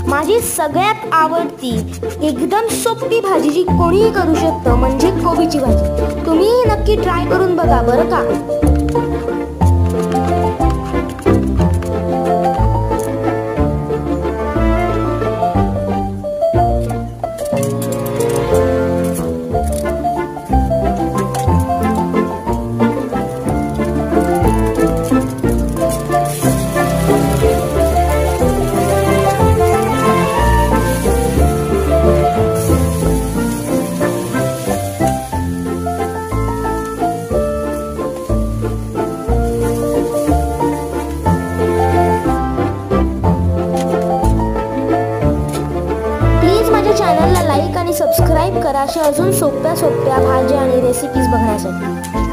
माझी सगळ्यात आवडती एकदम सोपी भाजी जी कोणीही करू शकतं म्हणजे कोबीची भाजी। तुम्ही नक्की ट्राय करून बघा बरं का। चॅनलला लाईक आणि सबस्क्राईब करा अशा अजून सोप्या भाज्या आणि रेसिपीज बघण्यासाठी।